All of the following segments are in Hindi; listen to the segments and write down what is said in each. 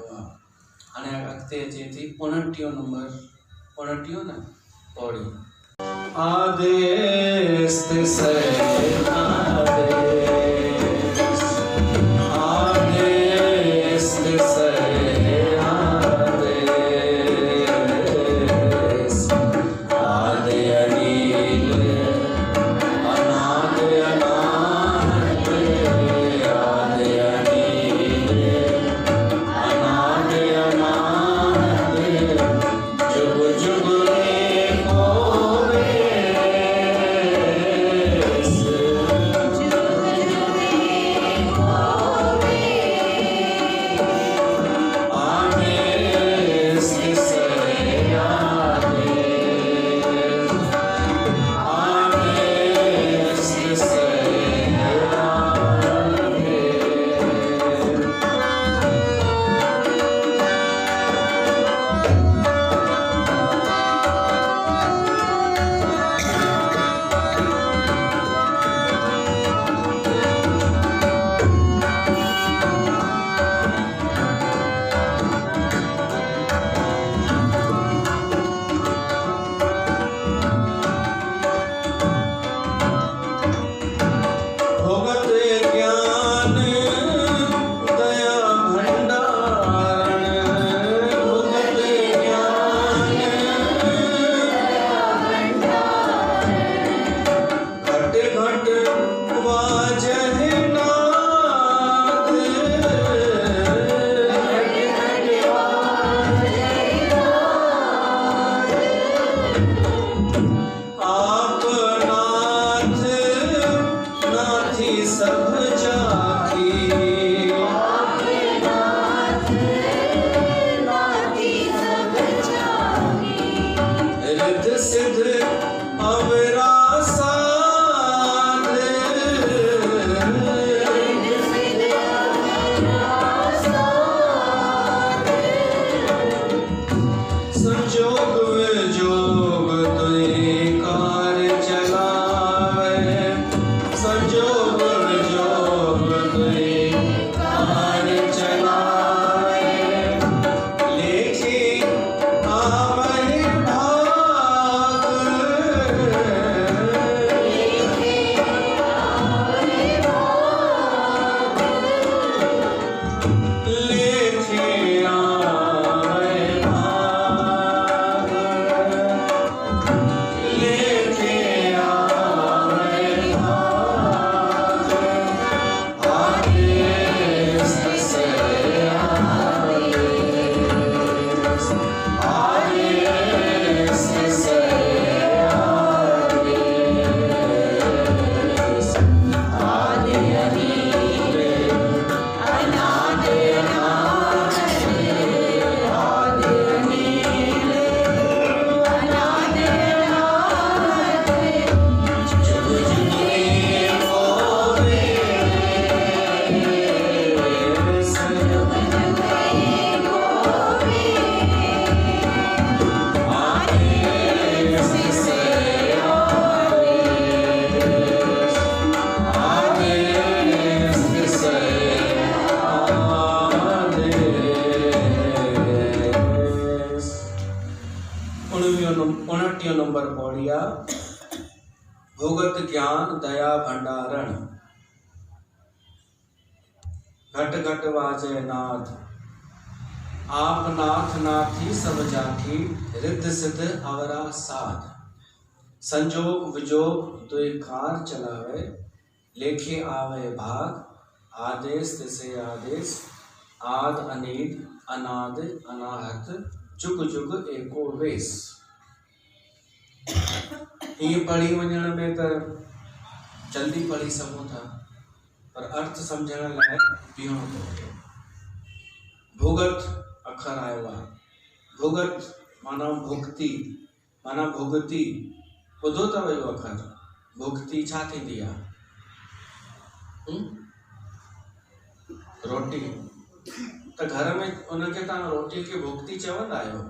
हाणे अॻिते अचे थी 29 नंबर 29 न पौड़ी। आदेश तिसै आदेश आदेश तिसै आदेश आदि अनील अनाद अनाहत आदि अनील अनाद अनाहत जुग जुग एको वेस आदेश तिसै आदेश आदेश तिसै भोगत ज्ञान दया भंडारण भोगत ज्ञान घट घट वाजहि नाद आप नाथ नाथी सब जाकी रिद्ध सिद्ध अवरा साध संजोग विजोग तुझे कार चलावे संजोग विजोग तुझे कार चलावे लेखे आवहि भाग लेखे आवहि भाग लेखे आवहि भाग आदेश तिसै आदेश आदेश तिसै आदेश आदि अनील अनाद अनाहत आदि अनील अनाद अनाहत जुग जुग एको वेस आदेश तिसै आदेश आदेश तिसै आदेश। 29 नंबर पौड़िया भोगत ज्ञान दया भंडारण घट घट वाजय नाथ आप नाथ नाथी सब जाकी रिद्ध सिद्ध अवरा साध संजोग विजोग दुई कार चलावे लेखे आवे भाग आदेश तिसै आदेश आद अनील अनाद अनाहत जुग जुग एको वेस। ये पढ़ी वञण में त जल्दी पढ़ी सघूं था पर अर्थ सम्झण लाइ बीहणो थो पए। भोगत अखर आयो आहे भोगत माना भुक्ति माना भुगती ॿुधो अथव इहो अखर भुक्ति छा थींदी आहे रोटी त घर में उनखे तव्हां रोटी खे भुक्ति चवंदा आहियो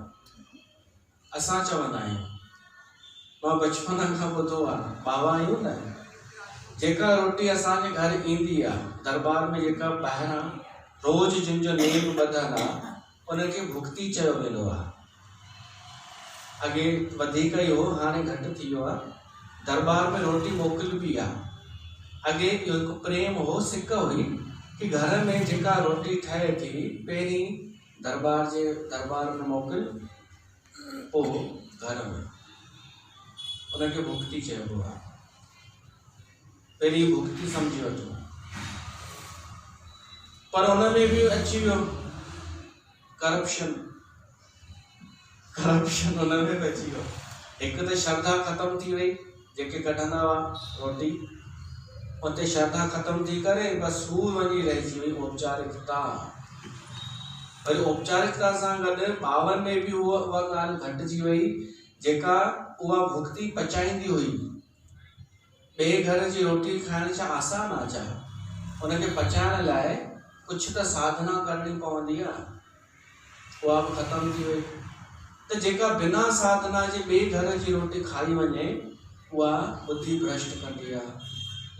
असां चवंदा आहियूं मां बचपन खां ॿुधो आहे बाबा आहियूं न जेका रोटी असांजे घर ईंदी आहे दरबार में जेका ॿाहिरां रोज़ जिन जो नेम ॿधल आहे उनखे भुक्ति चयो वेंदो आहे। अॻे वधीक ई हो, हाणे घटि थी वियो आहे। दरबार में रोटी मोकिलबी आहे। अॻे इहो हिकु प्रेम हो, सिक हुई कि घर में जेका रोटी ठहे थी पहिरीं दरबार में मोकिल, पोइ घर में। उनखे भुक्ति चइबो आहे। पहिरीं भुक्ति सम्झी वठो। पर उन में भी अची वियो करप्शन उन में भी अची वियो। हिकु त श्रद्धा ख़त्म थी वई, जेके कढंदा हुआ रोटी, उते श्रद्धा ख़त्म थी करे बस हू वञी रहिजी वई औपचारिकता। वरी औपचारिकता सां गॾु ॿावनि में भी उहा ॻाल्हि घटिजी वई, जेका उहा भुक्ति पचाईंदी हुई। ॿिए घर जी रोटी खाइण छा आसान आहे छा? उनखे पचाइण लाइ कुछ त साधना करनी पवंदी आहे, उहा बि ख़त्म थी वई। त जेका बिना साधना जे ॿिए घर जी रोटी खाई वञे, उहा बुद्धि भ्रष्ट कंदी आहे,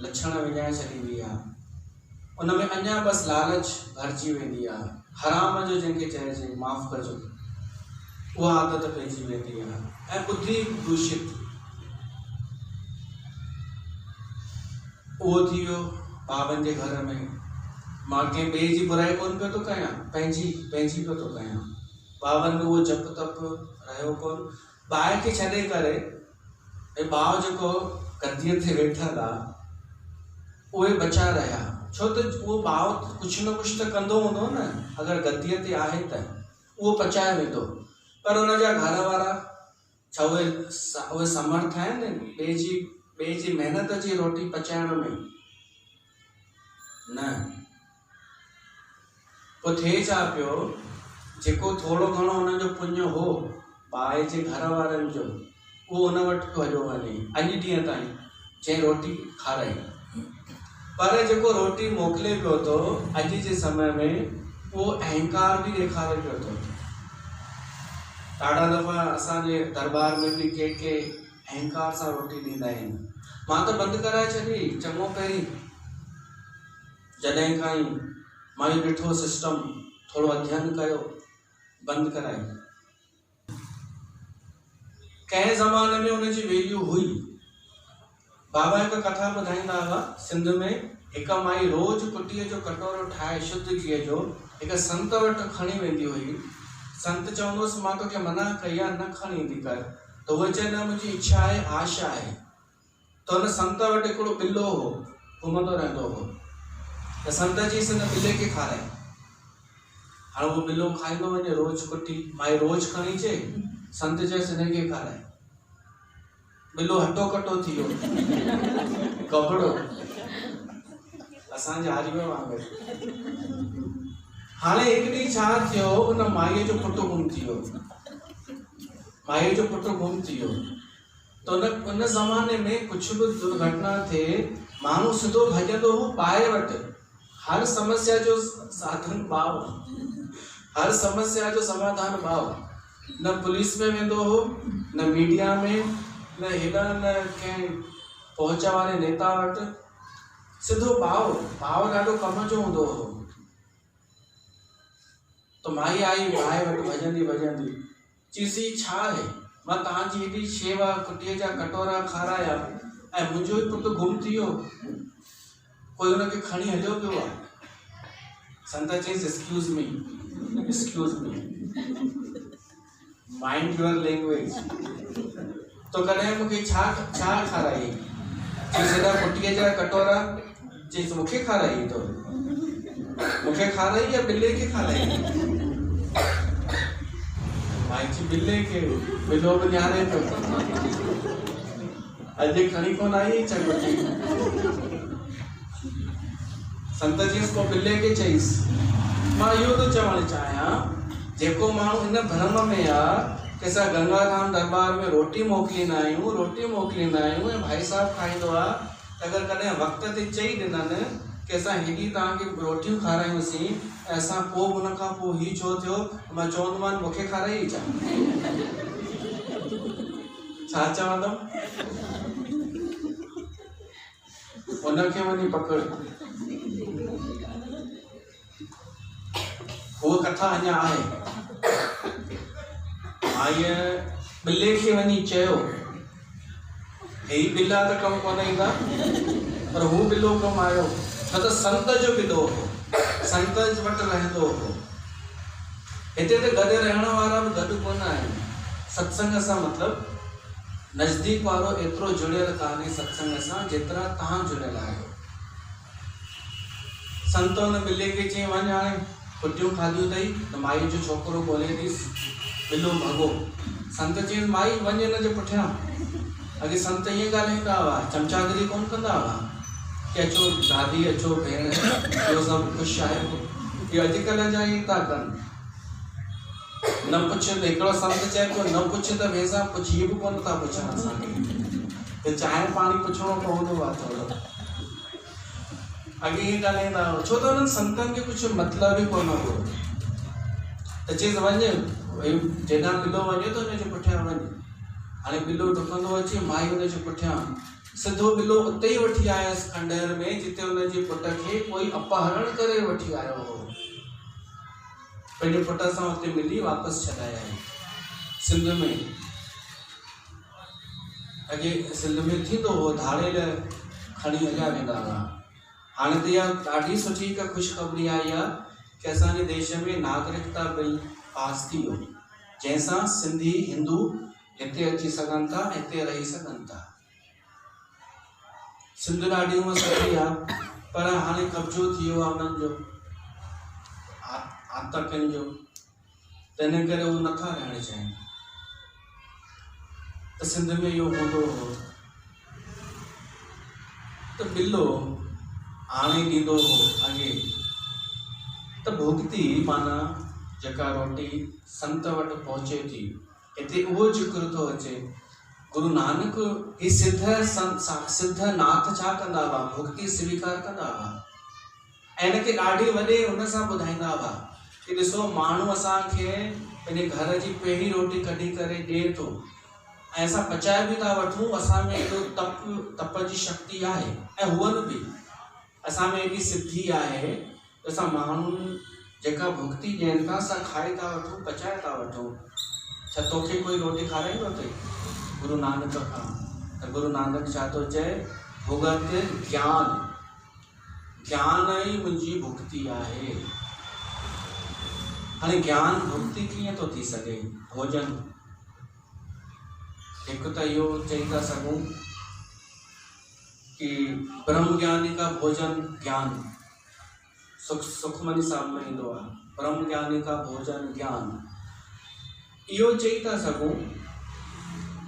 लक्षण विञाए छॾींदी आहे। उन में अञा बस लालच भरिजी वेंदी आहे। हराम जो जंहिंखे चइजे, माफ़ कजो, उहा आदत पइजी वेंदी आहे ऐं बुद्धि दूषित। उहो थी वियो ॿावनि जे घर में। मां कंहिं ॿिए जी बुराई कोन पियो थो कयां, पंहिंजी पियो थो कयां। ॿावनि में उहो जप तप रहियो कोन। ॿाहि खे छॾे करे ॿाव जेको गद्दीअ ते वेठल आहे, उहे बचा रहिया। छो त उहो ॿाव कुछ न कुछ त कंदो हूंदो न, अगरि गद्दीअ ते आहे त उहो पचाए वेंदो। पर उन जा घर वारा छा उहे समर्थ आहिनि ॿिए जी महिनत जी रोटी पचाइण में? न। पोइ थिए छा पियो, जेको थोड़ो घणो हुननि जो पुण्य हो ॿाहि जे घर वारनि जो, उहो उन वटि पियो हलियो वञे अॼु ॾींहं ताईं, जंहिं रोटी खाराई। पर जेको रोटी मोकिले पियो थो अॼु जे समय में, उहो अहंकार भी ॾेखारे पियो थो। ॾाढा दफ़ा असांजे दरबार में भी के अहंकार सां रोटी ॾींदा आहिनि। मां त बंदि कराए छॾी चङो पहिरीं, जॾहिं खां ई मां इहो ॾिठो सिस्टम, थोड़ो अध्ययन कयो, बंदि कराई। कंहिं ज़माने में उनजी वैल्यू हुई। बाबा हिकु कथा ॿुधाईंदा हुआ, सिंध में हिकु माई रोज़ कुटीअ जो कटोरो ठाहे शुद्ध घीअ जो हिकु संत वटि खणी वेंदी हुई। संत चवंदुसि मां तोखे मना कई आहे, न खणी ईंदी कर। त उहे चए न, मुंहिंजी इच्छा आहे, आशा आहे। त हुन संत वटि हिकिड़ो ॿिलो हो, घुमंदो रहंदो हो। त संत चईसि हिन ॿिले खे खाराए। हाणे उहो ॿिलो खाईंदो वञे रोज़ कुटी, माई रोज़ खणी अचे। संत चयसि हिनखे खाराए। ॿिलो हटो कटो थी वियो, कबड़ो, असांजे हारीअ वांगुरु। हाणे हिकु ॾींहुं छा थियो, उन माईअ जो पुटु गुम थी वियो। त उन ज़माने में कुछ भी दुर्घटना थिए, माण्हू सिधो भॼंदो हो ॿाहि वटि। हर समस्या जो साधन ॿाव, हर समस्या जो समाधान ॿाव। न पुलिस में वेंदो हो, न मीडिया में, न हेॾा, न कंहिं पहुच वारे नेता वटि, सिधो ॿाव ॾाढो कम जो हूंदो हो। तो माई आई ॿाहि वटि भॼंदी, चईसी छा आहे, मां तव्हांजी हेॾी शेवा, कुटीअ जा कटोरा खाराया ऐं मुंहिंजो ई पुटु गुम थी वियो, कोई हुनखे खणी हलियो पियो आहे। संत चईसि excuse me, mind your language. तो कॾहिं मूंखे छा खाराई? चईसि हेॾा कुटीअ जा कटोरा। चईसि मूंखे खाराई तो? मूंखे खाराई या ॿिले खे खाराई? माई जी ॿिले खे, ॿिलो बि न्यारे पियो, अॼु खणी कोन आई चङी। संत चईसि पोइ ॿिले खे चईसि। मां इहो थो चवणु चाहियां, जेको माण्हू इन भ्रम में आहे कि असां गंगाधाम दरबार में रोटी मोकिलींदा आहियूं ऐं भाई साहब खाईंदो आहे, अगरि कॾहिं वक़्त ते चई ॾिननि कि असां हेॾी तव्हांखे रोटियूं खारायूंसीं ऐं असां पोइ हुन खां पोइ हीउ छो थियो, मां चवंदोमांनि मूंखे खाराई छा चवंदुमि? उनखे वञी पकड़, वो कथा अञा आहे। माईअ बिले खे वञी चयो, हे बिला त कमु कोन ईंदा, पर हू बिलो कमु आयो, छो त संत जो बिलो हो, संत वटि रहंदो हो। हिते त गॾु रहण वारा बि गॾु कोन आहिनि। सत्संग सां मतिलबु नज़दीक वारो एतिरो जुड़ियल कान्हे सत्संग सां जेतिरा तव्हां जुड़ियल आहियो। संत हुन बिले खे चई, वञ हाणे कुटियूं खाधियूं अथई त माई जो छोकिरो ॻोल्हे ॾिस, बिलो भॻो। संत चई, माई वञ हिन जे पुठियां। अॻे संत ईअं ॻाल्हाईंदा हुआ, चमचागिरी कोन कंदा हुआ कि अचो दादी, अचो भेण, इहो सभु ख़ुशि आहे। इहो अॼुकल्ह जा ई था कनि। न पुछ, हिकिड़ो संत चए पियो, न पुछ त वेसा पुछी बि कोन था पुछनि असांखे, त चांहि पाणी पुछणो पवंदो आहे थोरो। अॻे ईअं ॻाल्हाईंदा हुआ, छो त हुननि संतनि खे कुझु मतिलबु ई कोन हुओ। त चइसि वञ, जेॾां बिलो वञे थो हुनजे पुठियां वञ। हाणे बिलो डुकंदो अचे, माई हुनजे पुठियां सिधो बिलो उते ई वठी आयसि खंडहर में, जिते हुनजे पुट खे कोई अपहरण करे वठी आयो हो। पंहिंजे पुट सां हुते मिली वापसि छॾाए आई। सिंध में अॻे सिंध में थींदो हो, धाड़ेल खणी अॻियां वेंदा हुआ। हाणे त इहा ॾाढी सुठी हिकु ख़ुशख़बरी आई आहे कि असांजे देश में नागरिकता बिल पास थी वियो, जंहिंसां सिंधी हिंदू हिते अची सघनि था, हिते रही सघनि था। सिंध ॾाढी उहा सुठी आहे, पर हाणे कब्जो थी वियो आहे उन्हनि जो, आतकनि जो, त इन करे उहे नथा रहणु चाहिनि। त सिंध में इहो हूंदो हो त बिलो आणे ॾींदो हो अॻे, त भुगती माना जेका रोटी संत वटि पहुचे थी। हिते उहो ज़िक्र थो अचे, गुरु नानक ही सिद्ध नाथ छा कंदा हुआ, भुगती स्वीकार कंदा हुआ। ऐं हिनखे ॾाढी वॾे हुन सां ॿुधाईंदा हुआ कि ॾिसो, माण्हू असांखे पंहिंजे घर जी पहिरीं रोटी कढी करे ॾिए थो ऐं असां पचाए बि था वठूं। असां में एॾो तप जी शक्ति आहे, ऐं हुअ बि असां में एॾी सिद्धि आहे त असां माण्हुनि जेका भुगती ॾियनि था असां खाई था वठूं, पचाए था वठूं। छा तोखे कोई रोटी खाराईंदो अथई गुरु नानक खां? त गुरु नानक छा थो चए, भुगत ज्ञान, ज्ञान ई मुंहिंजी भुगती आहे। हाणे ज्ञान भुगती कीअं थो थी सघे? भोजन, हिकु त इहो चई था सघूं कि ब्रह्म ज्ञानी का भोजन ज्ञान, सुखमनी साहब में ईंदो आहे, ब्रह्म ज्ञानी का भोजन ज्ञान। इहो चई था सघूं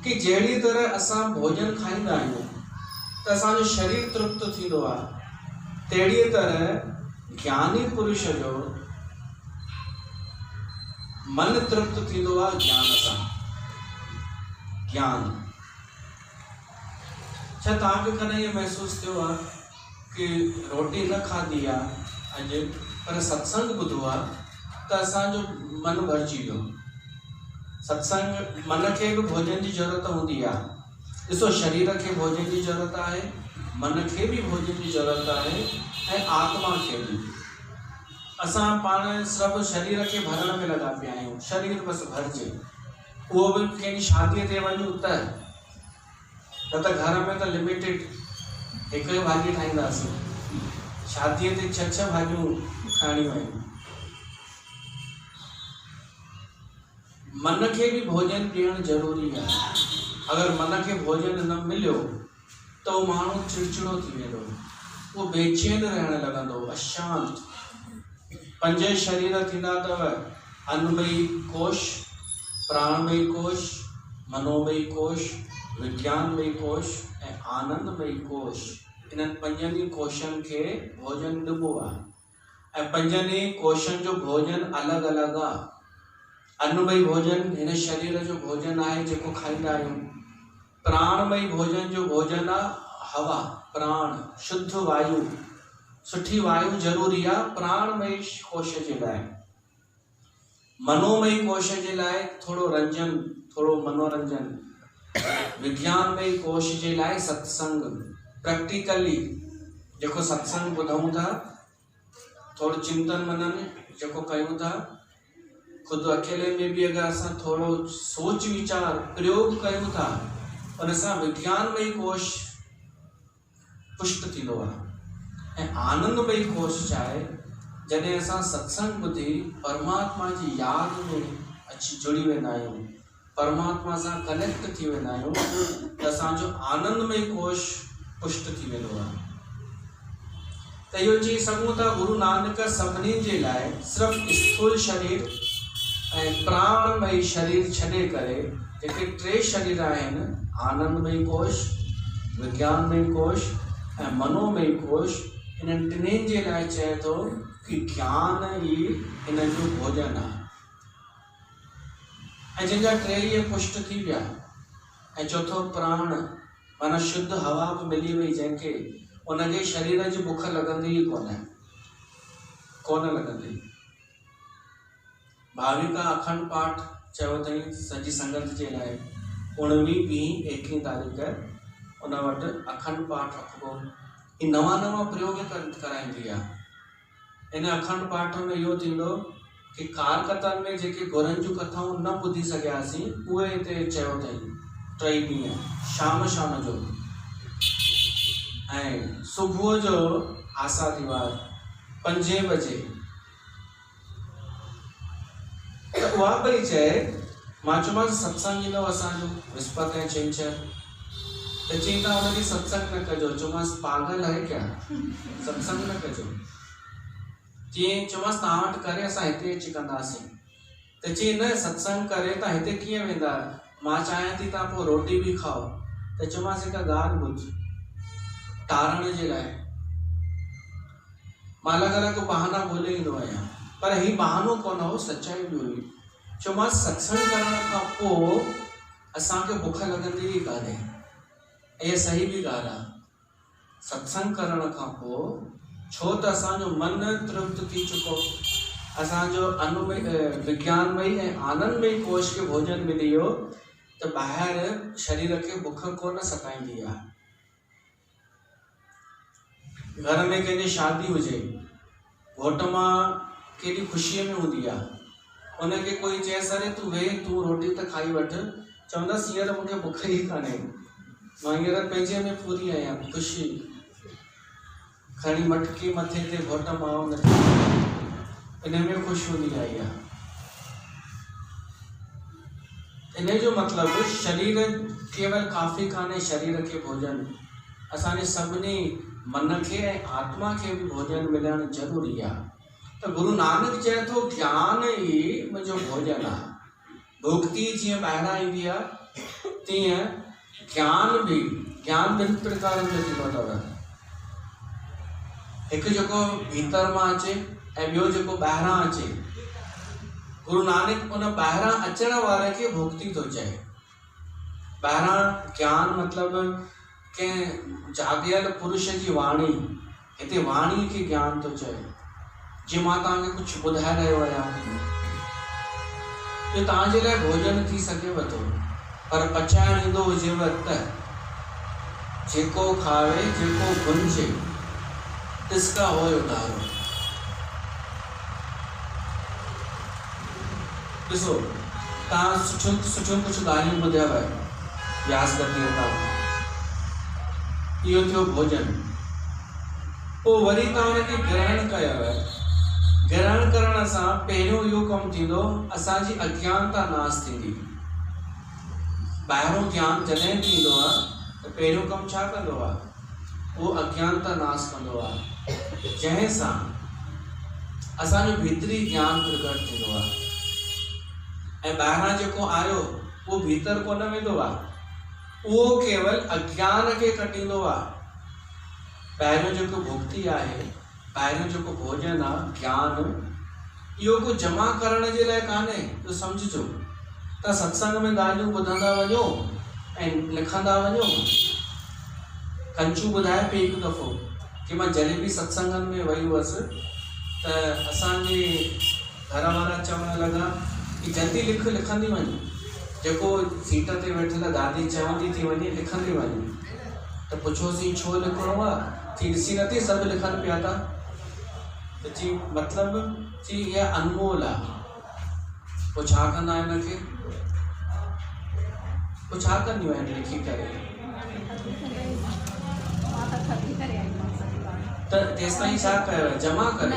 कि जहिड़ी तरह असां भोजन खाईंदा आहियूं त असांजो शरीर तृप्त थींदो आहे, तहिड़ी तरह ज्ञानी पुरुष जो मन तृप्त थींदो आहे ज्ञान सां। ज्ञान छा तव्हांखे कॾहिं इहो महसूसु थियो आहे कि रोटी न खाधी आहे अॼु, पर सत्संग ॿुधो आहे त असांजो मन भरिजी वियो? सत्संग मन खे बि भोजन जी ज़रूरत हूंदी आहे। ॾिसो, शरीर खे भोजन जी ज़रूरत आहे, मन खे बि भोजन जी ज़रूरत आहे, ऐं आत्मा खे बि। असां पाण सभु शरीर खे भरण में लॻा पिया आहियूं, शरीर बसि भरिजे। उहो बि कंहिंजी शादीअ ते वञूं त घर में त लिमिटेड हिकु ई भाॼी ठाहींदासीं, शादीअ ते 6 भाॼियूं खाइणियूं आहिनि। मन खे बि भोजन ॾियणु ज़रूरी आहे। अगरि मन खे भोजन न मिलियो त उहो माण्हू चिड़चिड़ो थी वेंदो, उहो बेचैन रहणु लॻंदो, अशांत। 5 शरीर थींदा अथव, अन्नमयी कोश, प्राणमयी कोश, मनोमयी कोश, विज्ञानमयी कोश ऐं आनंदमयी कोश। इन्हनि 5 कोशनि खे भोजन ॾिबो आहे, ऐं 5 कोशनि जो भोजन अलॻि अलॻि आहे। अन्नमयी भोजन हिन शरीर जो भोजन आहे जेको खाईंदा आहियूं। प्राणमयी भोजन जो भोजन आहे हवा, प्राण, शुद्ध वायु, सुठी वायु ज़रूरी आहे प्राणमयी कोश जे लाइ। मनोमयी कोश जे लाइ थोरो रंजन, थोरो मनोरंजन। विज्ञानमयी कोश जे लाइ सत्संग, प्रैक्टिकली जेको सत्संग ॿुधूं था, थोरो चिंतन मनन, जेको कयूं था खुद अकेले में भी अगर असां थोड़ो सोच विचार प्रयोग कयूं था उन सां विज्ञानमयी कोश पुष्ट थींदो आहे। ऐं आनंदमयी कोश छा आहे, जॾहिं असां सत्संग ॿुधी परमात्मा जी यादि में अची जुड़ी वेंदा आहियूं, परमात्मा सां कनेक्ट थी वेंदा आहियूं, त असांजो आनंदमयी कोश पुष्ट थी वेंदो आहे। त इहो चई सघूं था गुरु नानक सभिनी जे लाइ सिर्फ़ु स्थूल शरीर ऐं प्राणमयी शरीर छॾे करे जेके टे शरीर आहिनि, आनंदमयी कोश, विज्ञानमयी कोश ऐं मनोमयी कोश, इन्हनि टिन्हिनि जे लाइ चए थो कि ज्ञान ई इन जो भोजन आहे। ऐं जंहिंजा टे इहे पुष्ट थी विया ऐं चौथो प्राण माना शुद्ध हवा बि मिली वई जंहिंखे, उनजे शरीर जी बुख लॻंदी ई कोन लॻंदी। भाविका अखंड पाठ चयो अथई सॼी संगत जे लाइ 19, 20, 21 तारीख़ उन वटि अखंड पाठ रखिबो। ही नवां प्रयोग कराईंदी आहे। इन अखंड पाठ में इहो थींदो कि कारकतनि में जेके गुरनि जूं कथाऊं न ॿुधी सघियासीं उहे हिते चयो अथई 3 ॾींहं, शाम जो ऐं सुबुह जो आसा दीवार 5 बजे। त उहा पई चए, मां चयोमांसि सत्संग ईंदो असांजो विस्पति ऐं छंछरु, त चई तव्हां हुन ॾींहुं सत्संग न कजो। चयोमांसि पागल आहे क्या, सत्संग न कजो। चई चयोमांसि तव्हां वटि करे असां हिते अची कंदासीं। त चई न सत्संग करे तव्हां हिते कीअं वेंदा, मां चाहियां थी तव्हां पोइ रोटी बि खाओ। त चयोमांसि हिकु ॻाल्हि ॿुध, टारण जे लाइ मां अलॻि बहाना ॻोल्हे ईंदो आहियां, पर ही बहानो कोन हो, सच्चाई बि हुई। चयोमांसि सत्संग करण खां पोइ असांखे बुख लॻंदी ई कान्हे, इहा सही बि ॻाल्हि आहे। सत्संग करण खां पोइ छो त असांजो मन तृप्त थी चुको, असांजो विज्ञानमयी ऐं आनंदमयी कोश खे भोजन मिली वियो, त ॿाहिरि शरीर खे बुख कोन सताईंदी आहे। घर में कंहिंजी शादी हुजे, घोट मां केॾी ख़ुशीअ में हूंदी आहे, उनखे कोई चएसि अरे तूं वेह, तूं रोटी त खाई वठ, चवंदसि हींअर मूंखे बुख ई कान्हे, मां हींअर पंहिंजे में पूरी आहियां, ख़ुशी खणी मटकी मथे ते घोट मां इन में ख़ुशि हूंदी आई आहे। इन जो मतिलबु शरीर केवल काफ़ी कान्हे, शरीर खे भोजन, असांजे सभिनी मन खे ऐं आत्मा खे बि भोजन मिलणु ज़रूरी आहे। त गुरु नानक चए थो ज्ञान ई मुंहिंजो भोजन आहे। भुक्ति जीअं ॿाहिरां ईंदी आहे तीअं ज्ञान ॿिनि प्रकारनि जो थींदो अथव, हिकु जेको भीतर मां अचे ऐं ॿियो जेको ॿाहिरां अचे। गुरु नानक उन ॿाहिरां अचण वारे खे भुक्ति थो चए। ॿाहिरां ज्ञान मतिलबु कंहिं जाॻियल पुरुष जी वाणी, हिते वाणी खे ज्ञान थो चए। जीअं मां तव्हांखे कुझु ॿुधाए रहियो आहियां, इहो तव्हांजे लाइ भोजन थी सघेव थो, पर पचाइण ईंदो हुजेव त जेको खावे जेको भुंजे तिसका होय उधारो। ॾिसो तव्हां सुठियूं कुझु ॻाल्हियूं ॿुधियव व्यास गद्दीअ तां, इहो थियो भोजन। पोइ वरी तव्हां हुनखे ग्रहण कयव। ग्रहण करण सां पहिरियों इहो कमु थींदो, असांजी अज्ञानता नाश थींदी। ॿाहिरों ज्ञान जॾहिं बि ईंदो आहे त पहिरियों कमु छा कंदो आहे, उहो अज्ञानता नाश कंदो आहे, जंहिं सां असांजो भीतरी ज्ञान प्रकट थींदो आहे। ऐं ॿाहिरां जेको आयो उहो भीतर कोन वेंदो आहे, उहो केवल अज्ञान खे कटींदो आहे। पहिरियों जेको भुक्ति आहे, पहिरियों जेको भोजन आहे ज्ञान, इहो को जमा करण जे लाइ कान्हे। तो सम्झिजो, तव्हां सत्संग में ॻाल्हियूं ॿुधंदा वञो ऐं लिखंदा वञो। कंचू ॿुधाए पई हिकु दफ़ो कि मां जॾहिं बि सत्संगनि में वई हुअसि त असांजे घर वारा चवणु लॻा कि जल्दी लिखंदी वञ, जेको सीट ते वेठल दादी चवंदी थी वञे लिखंदी वञ। त पुछोसीं छो लिखिणो आहे, थी ॾिसी नथी सभु लिखनि पिया था। त जी मतिलबु जी इहा अनमोल आहे। पोइ छा कंदा हिनखे, पोइ छा कंदियूं आहिनि लिखी करे? त तेसि ताईं छा कयो, जमा करे?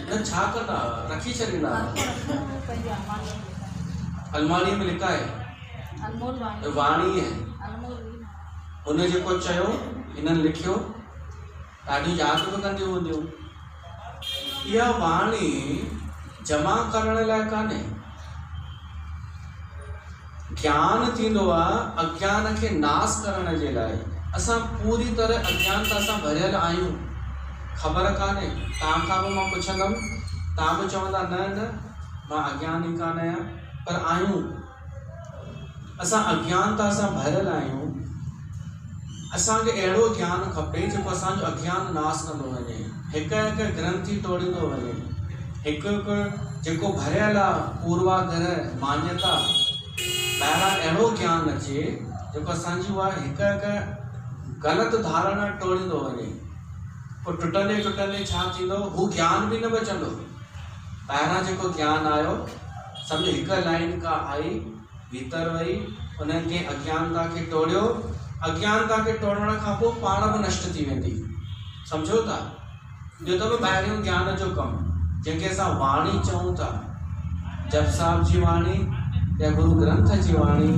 न छा कंदा, रखी छॾींदा अलमारीअ में लिकाए? वाणी है हुन जेको चयो हिननि लिखियो, ॾाढी यादि बि कंदियूं हूंदियूं। इहा वाणी जमा करण लाइ कान्हे, ज्ञान थींदो आहे अज्ञान खे नाश करण जे लाइ। असां पूरी तरह अज्ञानता सां भरियल आहियूं, ख़बर कान्हे। तव्हां खां बि मां पुछंदमि, तव्हां बि चवंदा न न मां अज्ञानी कान आहियां, पर आहियूं। असां अज्ञानता सां भरियल आहियूं। असांखे अहिड़ो ज्ञान खपे जेको असांजो अज्ञान नाश कंदो वञे, हिकु हिकु ग्रंथी तोड़ींदो वञे, हिकु हिकु जेको भरियल आहे पूर्वाग्रह मान्यता, ॿाहिरां अहिड़ो ज्ञान अचे जेको असांजी उहा हिकु हिकु ग़लति धारणा टोड़ींदो वञे। पोइ टुटंदे टुटंदे छा थींदो, हू ज्ञान बि न बचंदो। ॿाहिरां जेको ज्ञान आयो सम्झो हिकु लाइन का आई, भीतर वई, उन्हनि खे अज्ञानता खे टोड़ियो। अज्ञानता खे तोड़ण खां पोइ पाण बि नष्ट थी वेंदी, सम्झो था। इहो अथव ॿाहिरियों ज्ञान जो कमु, जंहिंखे असां वाणी चऊं था। जप साहिब जी वाणी या गुरु ग्रंथ जी वाणी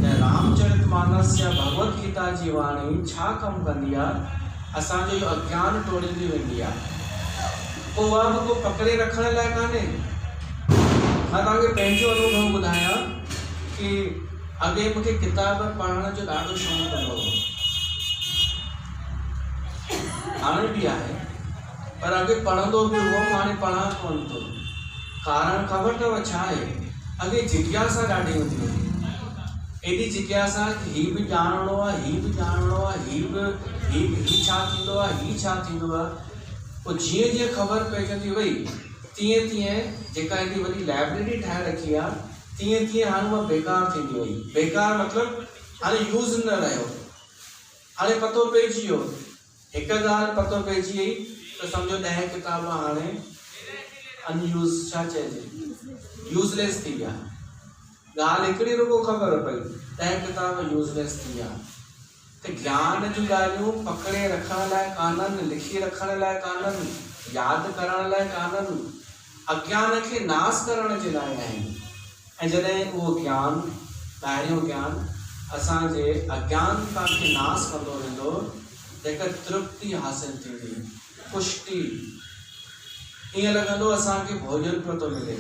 या रामचरितमानस या भगवत गीता जी वाणी छा कमु कंदी आहे, असांजो इहो अज्ञान टोड़ींदी वेंदी आहे। पोइ उहा बि को पकड़े रखण लाइ कान्हे। मां तव्हांखे पंहिंजो अनुभव ॿुधायां कि अॻे मूंखे किताब पढ़ण जो ॾाढो शौक़ु हूंदो हो, हाणे बि आहे, पर अॻे पढ़ंदो बि हुओ, हाणे पढ़ां कोन थो। कारण ख़बर अथव छा आहे? अॻे जिज्ञासा ॾाढी हूंदी हुई, एॾी जिज्ञासा कि हीउ बि ॼाणणो आहे, हीउ बि ॼाणणो आहे, हीउ छा थींदो आहे, हीउ छा थींदो आहे। पोइ जीअं जीअं ख़बर पइजंदी वई, तीअं तीअं जेका एॾी वॾी लाइब्रेरी ठाहे रखी आहे, तीअं तीअं हाणे उहा बेकार थींदी वई। बेकार मतिलबु हाणे यूज़ न रहियो। हाणे पतो पइजी वियो, हिकु ॻाल्हि पतो पइजी वई त सम्झो 10 किताब हाणे अनयूज़, छा चइजे, यूज़लेस थी विया। ॻाल्हि हिकिड़ी रुगो ख़बर पई, 10 किताब यूज़लेस थी विया। त ज्ञान जूं ॻाल्हियूं पकड़े रखण लाइ कान्हनि, लिखी रखण लाइ कान्हनि, यादि करण लाइ कान्हनि, अज्ञान खे नाश करण जे लाइ आहिनि। ऐं जॾहिं उहो ज्ञान, ॿाहिरियों ज्ञान असांजे अज्ञानता खे नाश कंदो वेंदो, त हिकु तृप्ति हासिल थींदी, पुष्टि। ईअं लॻंदो असांखे भोजन पियो थो मिले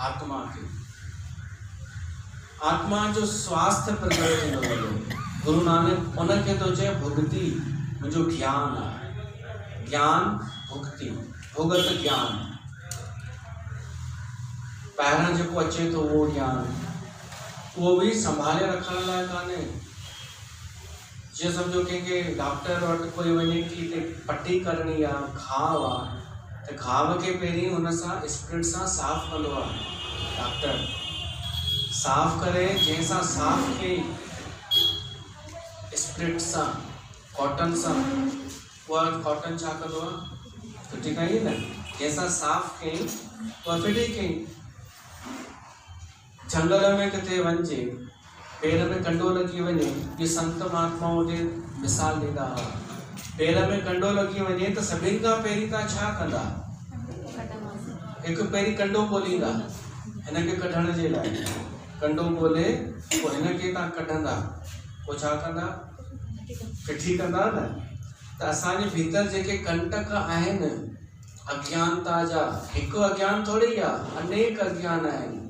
आत्मा खे, आत्मा जो स्वास्थ्य प्रगट थींदो वेंदो। गुरु नानक उनखे थो चए भुगति, मुंहिंजो ज्ञान आहे। ज्ञान भुगति, भुगत ज्ञान। ॿाहिरां जेको अचे थो उहो ज्ञान, उहो बि संभाले रखण लाइ कान्हे। जीअं सम्झो कंहिंखे डॉक्टर वटि कोई वञे कि पटी करणी आहे, घाव आहे, त घाव खे पहिरीं हुन सां स्प्रिट सां साफ़ कंदो आहे डॉक्टर। साफ़ करे, जंहिंसां साफ़ कई स्प्रिट सां, कॉटन सां, उहा कॉटन छा कंदो आहे, फिटी कई न, जंहिंसां साफ़ कई उहा फिटी कई। जंगल में किथे वञिजे, पेर में कंडो लॻी वञे, ये संत महात्माओं जे मिसाल ॾींदा हुआ। पेर में कंडो लॻी वञे त सभिनि खां पहिरीं तव्हां छा कंदा, हिकु पहिरीं कंडो ॻोल्हींदा हिनखे कढण जे लाइ। कंडो ॻोल्हे पोइ हिनखे तव्हां कढंदा, पोइ छा कंदा, फिटी कंदा न। त असांजे भीतर जेके कंटक आहिनि अज्ञानता जा, हिकु अज्ञान थोड़ी आहे, अनेक अज्ञान आहिनि।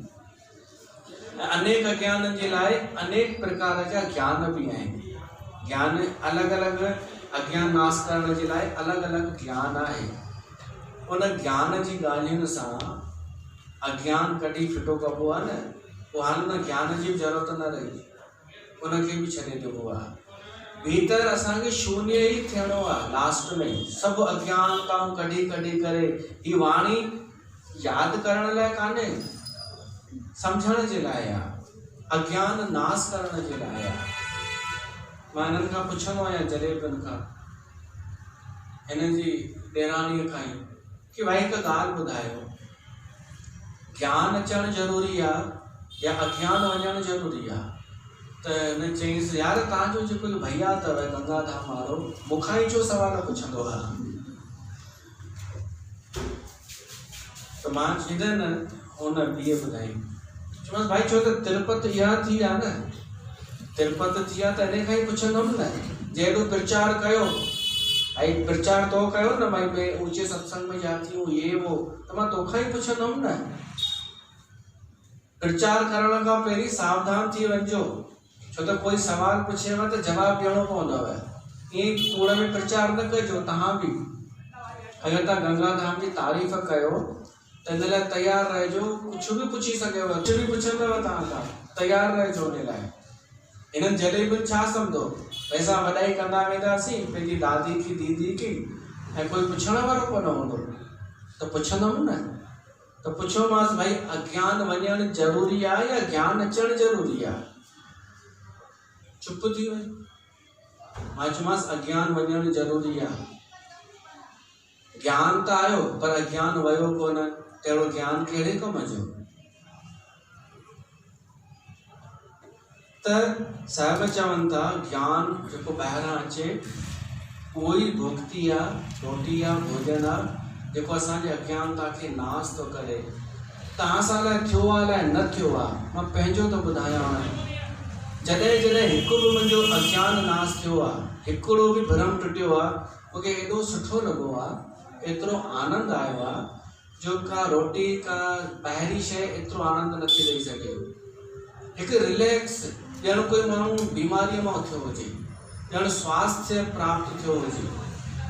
अनेक अज्ञाननि जे लाइ अनेक प्रकार जा ज्ञान बि आहिनि। ज्ञान अलॻि अलॻि, अज्ञान नाश करण जे लाइ अलॻि अलॻि ज्ञान आहे। उन ज्ञान जी ॻाल्हियुनि सां अज्ञान कढी फिटो कबो आहे न, पोइ हाणे उन ज्ञान जी ज़रूरत न रही, उनखे बि छॾे ॾिबो आहे। भीतर असांखे शून्य ई थियणो आहे। लास्ट में सभु अज्ञानताऊं कढी कढी करे, ही वाणी यादि करण लाइ कान्हे, सम्झण जे लाइ आहे, अज्ञान नाश करण जे लाइ आहे। मां हिननि खां पुछंदो आहियां, जलेबनि खां, हिन जी ॾेराणीअ खां ई कि भाई हिकु ॻाल्हि ॿुधायो, ज्ञान अचणु ज़रूरी आहे या अज्ञान वञणु ज़रूरी आहे? त हिन चईंसि, यार तव्हांजो जेको भैया अथव गंगाधाम वारो, मूंखां ई छो सवाल पुछंदो आहे? त मां चईंदे न, हुन ॿीए ॿुधाई, चयोमांसि भाई छो त तिरुपति इहा थी आहे न, तिरुपति थी आहे त इन खां ई पुछंदुमि न। जहिड़ो प्रचार कयो, भाई प्रचार तो कयो न, भाई मैं ऊंचे सत्संग में जाती हूँ ये वो, तो मैं तोखां ही पुछंदुमि न। प्रचार करण खां पहिरीं सावधान थी वञिजो, छो त कोई सवाल पुछेव त जवाब ॾियणो पवंदव। ईअं कूड़ में प्रचार न कजो। तव्हां बि अगरि तव्हां गंगाधाम जी तारीफ़ कयो त इन लाइ तयारु रहिजो, कुझु बि पुछी सघेव, कुझु बि पुछंदव तव्हां खां, तयारु रहिजो उन लाइ। हिननि जॾहिं बि छा सम्झो, पैसा वॾाई कंदा वेंदासीं पंहिंजी दादी की दीदी की, ऐं कोई पुछण वारो कोन हूंदो त पुछंदुमि न। त पुछोमांसि भाई अज्ञान वञणु ज़रूरी आहे या ज्ञान अचणु ज़रूरी आहे? चुप थी वई। मां चयोमांसि अज्ञान वञणु ज़रूरी आहे। ज्ञान त आयो पर अज्ञान वियो कोन, तहिड़ो ज्ञान कहिड़े कम जो? त साहिब चवनि था ज्ञान जेको ॿाहिरां अचे उहो ई भुक्ति आहे, रोटी आहे, भोजन आहे, जेको असांजे अज्ञानता खे नाश थो करे। तव्हां सां लाइ थियो आहे, लाइ न थियो आहे, मां पंहिंजो थो ॿुधायांव। जॾहिं जॾहिं हिकु बि मुंहिंजो अज्ञान नाश थियो आहे, हिकिड़ो बि भ्रम टुटियो आहे, मूंखे एॾो सुठो लॻो आहे, एतिरो आनंद आयो आहे, जो का रोटी का ॿाहिरी शइ एतिरो आनंद नथी ॾेई सघे। हिकु रिलैक्स, ॼण कोई माण्हू बीमारीअ मां उथियो हुजे, ॼण स्वास्थ्य प्राप्त थियो हुजे।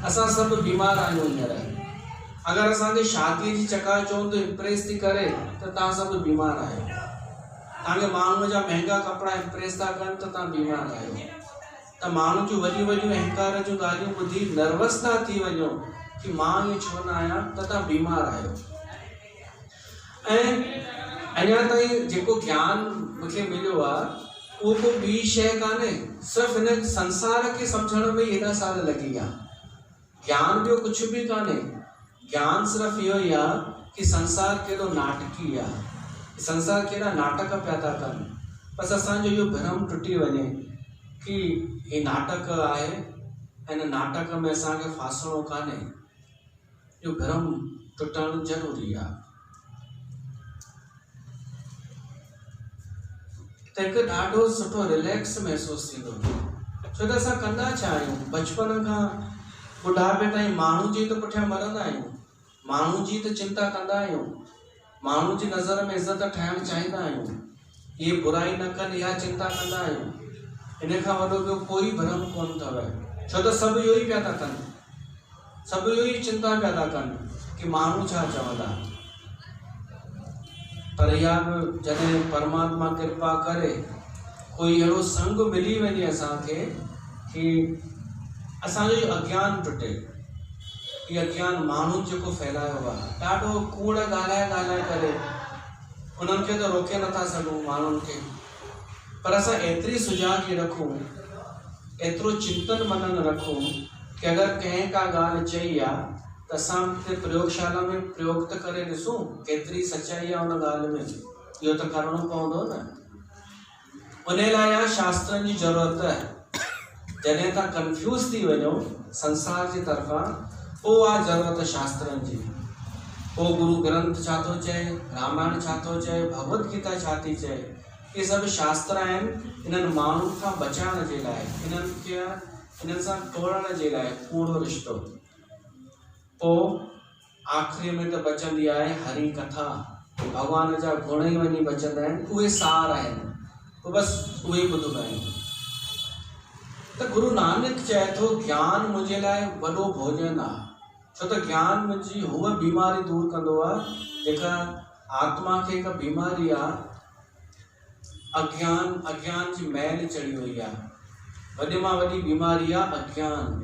असां सभु बीमार आहियूं हींअर। अगरि असांखे शादीअ जी चकाचौंध इम्प्रेस थी करे त तव्हां सभु बीमार आहियो। तव्हांखे माण्हूअ जा महांगा कपिड़ा इम्प्रेस था कनि त तव्हां बीमार आहियो। त माण्हू जूं वॾियूं वॾियूं अहंकार जूं ॻाल्हियूं ॿुधी नर्वस था थी वञो कि मां ईअं छो न आहियां, त तव्हां बीमार आहियो। ऐं अञा ताईं जेको ज्ञान मूंखे मिलियो आहे उहो को ॿी शइ कान्हे, सिर्फ़ु हिन संसार खे सम्झण में हेॾा साल लॻी विया। ज्ञान ॿियो कुझु बि कान्हे। ज्ञान सिर्फ़ु इहो ई आहे कि संसार केॾो नाटकी आहे, संसार केॾा नाटक पिया था कनि। बसि असांजो इहो भ्रम टुटी वञे कि ही नाटक आहे, हिन नाटक में असांखे फासणो कान्हे। इहो भ्रम टुटणु ज़रूरी आहे। त हिकु ॾाढो सुठो रिलैक्स महसूसु थींदो, छो त असां कंदा छा आहियूं? बचपन खां बुढ़ापे ताईं माण्हू जी त पुठियां मरंदा आहियूं, माण्हू जी त चिंता कंदा आहियूं, माण्हू जी नज़र में इज़त ठाहिणु चाहींदा आहियूं, इहे बुराई न कनि इहा चिंता कंदा आहियूं। इन खां वॾो ॿियो कोई भ्रम कोन अथव, छो त सभु इहो ई पिया था कनि, सभु इहो ई चिंता पिया था कनि कि माण्हू छा चवंदा। पर इहा बि जॾहिं परमात्मा कृपा करे कोई अहिड़ो संग मिली वञे असांखे कि असांजो इहो अज्ञान टुटे। इहो अज्ञान माण्हू जेको फैलायो आहे, ॾाढो कूड़ ॻाल्हाए करे उन्हनि खे त रोके नथा सघूं माण्हुनि खे, पर असां एतिरी सुजाॻी रखूं, एतिरो चिंतन मनन रखूं कि अगरि कंहिं का ॻाल्हि चई आहे त असां प्रयोगशाला में प्रयोग त करे ॾिसूं केतिरी सचाई आहे उन ॻाल्हि में। इहो त करिणो पवंदो न। उन लाइ आहे शास्त्रनि जी ज़रूरत आहे। जॾहिं तव्हां कंफ्यूज़ थी वञो संसार जी तरफ़ां, पोइ आहे ज़रूरत शास्त्रनि जी। पोइ गुरु ग्रंथ छा थो चए, रामायण छा थो चए, भगवत गीता छा थी चए, इहे सभु शास्त्र आहिनि इन्हनि माण्हुनि खां बचाइण जे लाइ, इन्हनि सां तोड़ण जे लाइ कूड़ो रिश्तो। पोइ आख़िरी में त बचंदी आहे हरी कथा, भॻवान जा गुण ई वञी बचंदा आहिनि, उहे सार आहिनि, पोइ बसि उहे ॿुधंदा आहियूं। त गुरु नानक चए थो ज्ञान मुंहिंजे लाइ वॾो भोजन आहे, छो त ज्ञान मुंहिंजी हूअ बीमारी दूरि कंदो आहे जेका आत्मा खे हिकु बीमारी आहे, अज्ञान जी मैल चढ़ी हुई आहे। वॾे मां वॾी बीमारी आहे अज्ञान।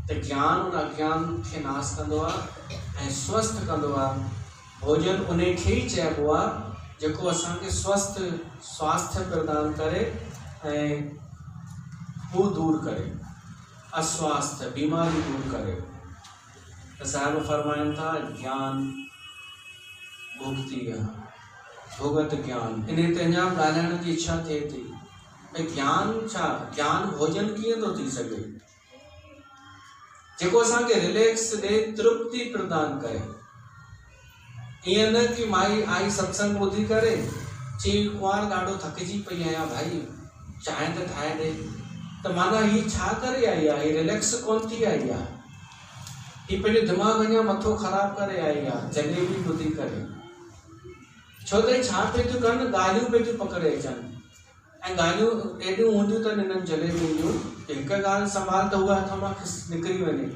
त ज्ञान उन अज्ञान खे नाश कंदो आहे ऐं स्वस्थ कंदो आहे। भोजन उन खे ई चइबो आहे जेको असांखे स्वस्थ स्वास्थ्य प्रदान करे ऐं हू दूर करे, अस्वास्थ्य बीमारी दूर करे। तो साहिब फरमाइनि था ज्ञान भुगती आहे, भुगत ज्ञान। इन ते अञा ॻाल्हाइण जी इच्छा थिए थी भई ज्ञान छा, ज्ञान भोजन कीअं थो थी सघे जेको असांखे रिलैक्स ॾे, तृप्ति प्रदान करे। ईअं न कि माई आई सत्संग ॿुधी करे चई कुंवार ॾाढो थकिजी पई आहियां भाई चांहि त ठाहे ॾे, त माना ही छा करे आई आहे, ही रिलैक्स कोन थी आई आहे, ही पंहिंजो दिमाग़ अञा मथो ख़राब करे आई आहे जलेबी ॿुधी करे। छो त छा पियो थियूं कनि, ॻाल्हियूं पियो थियूं पकड़े अचनि, ऐं ॻाल्हियूं एॾियूं हूंदियूं अथनि हिननि जलेबियुनि जूं, हिकु ॻाल्हि संभाल त उहा हथ मां निकिरी वञे,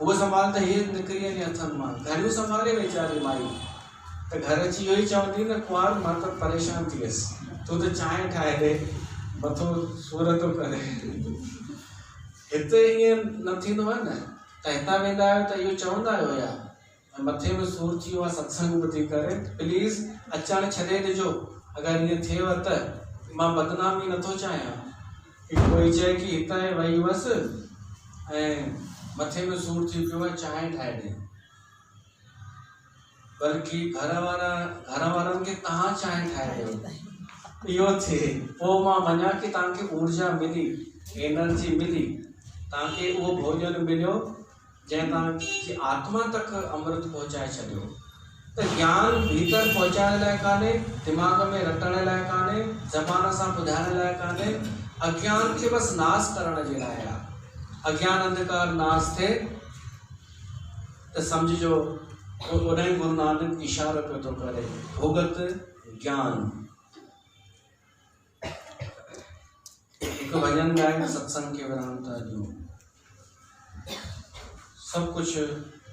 उहा संभाल त हीअ निकिरी वञे हथनि मां, घणियूं संभाले वीचारी माई। त घर अची इहो ई चवंदी न कुंवार मां त परेशान थी वियसि, तूं त चांहि ठाहे ॾे, मथो सूर थो करे। हिते ईअं न थींदो आहे न, त हितां वेंदा आहियो त इहो चवंदा आहियो या मथे में सूर थी वियो आहे सत्संग ॿुधी करे, प्लीज़ अचणु छॾे ॾिजो, अगरि ईअं थिएव त मां बदनामी नथो चाहियां कि कोई चए कि हितां वई हुअसि ऐं मथे में सूर थी पियो आहे चांहि ठाहे ॾे, बल्कि घर वारनि खे तव्हां चांहि ठाहे ॾियो इहो थिए, पोइ मां मञा कि तव्हांखे ऊर्जा मिली, एनर्जी मिली, तव्हांखे उहो भोजन मिलियो जंहिं तव्हांजी आत्मा तक अमृत पहुचाए छॾियो। त ज्ञान भीतर पहुचाइण लाइ कान्हे, दिमाग़ में रटण लाइ कान्हे, ज़बान सां ॿुधाइण लाइ कान्हे, अज्ञान खे बसि नाश करण जे लाइ आहे। अज्ञान अंधकार नाश थिए त सम्झिजो उॾाई गुरु नानक इशारो पियो थो करे, भुगत ज्ञान। हिकु भॼन ॻाए सत्संग खे विराम था ॾियूं, सब कुछ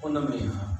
उनमें है।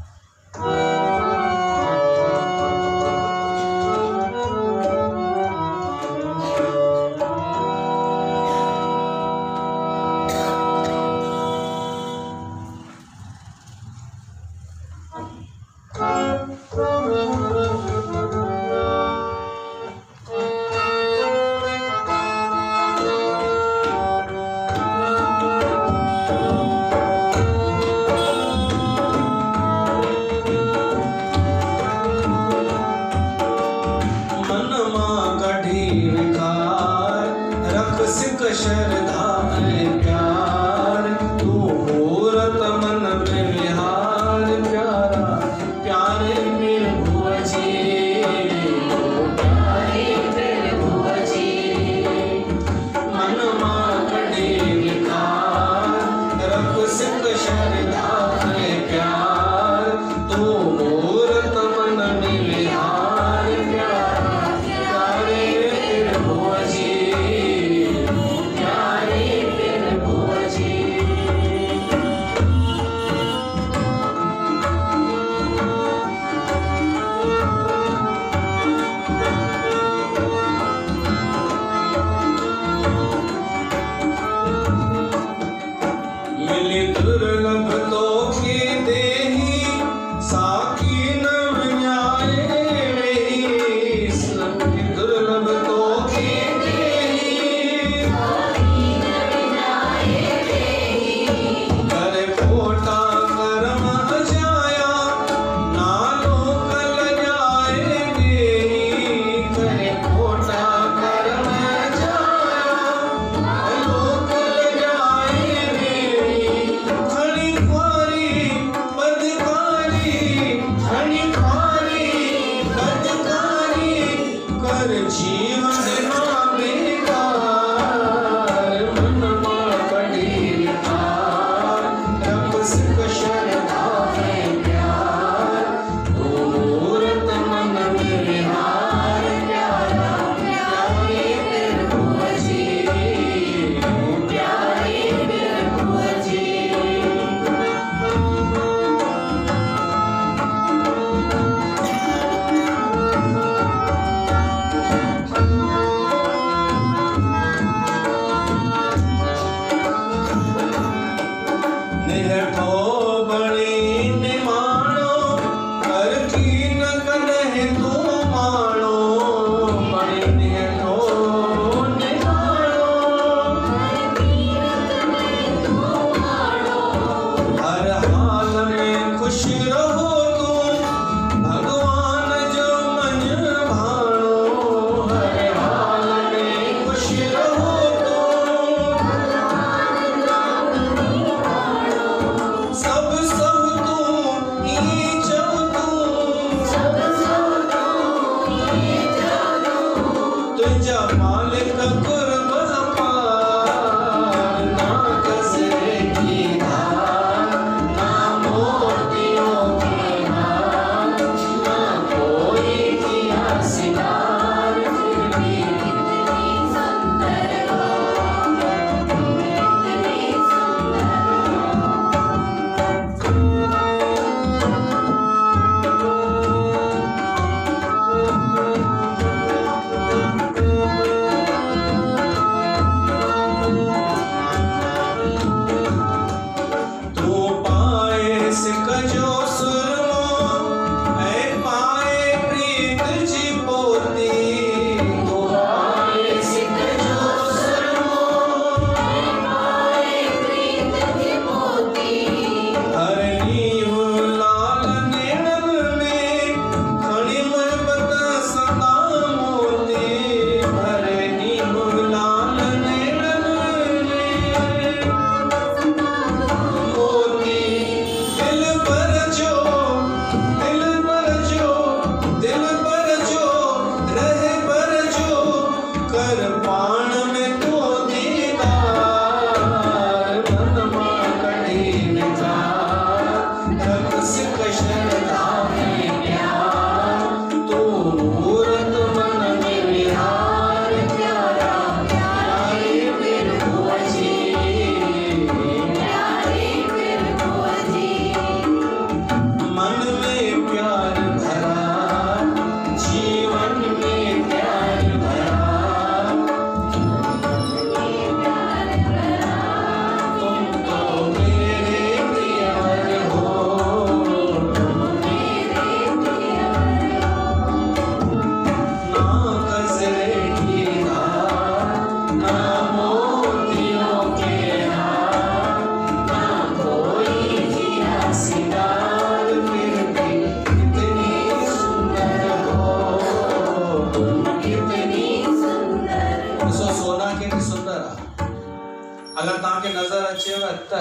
नज़र अचेव त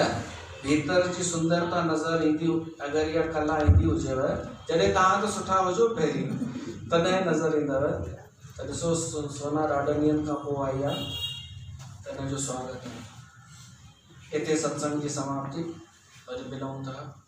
भीतर जी सुंदरता नज़र ईंदी, अगरि इहा कला ईंदी हुजेव, जॾहिं तव्हां त सुठा हुजो पहिरीं, तॾहिं नज़र ईंदव। त ॾिसो सोना ॾाढनि ॾींहंनि खां पोइ आई आहे, त हिन जो स्वागत आहे। हिते सत्संग जी समाप्ति, वरी मिलूं था।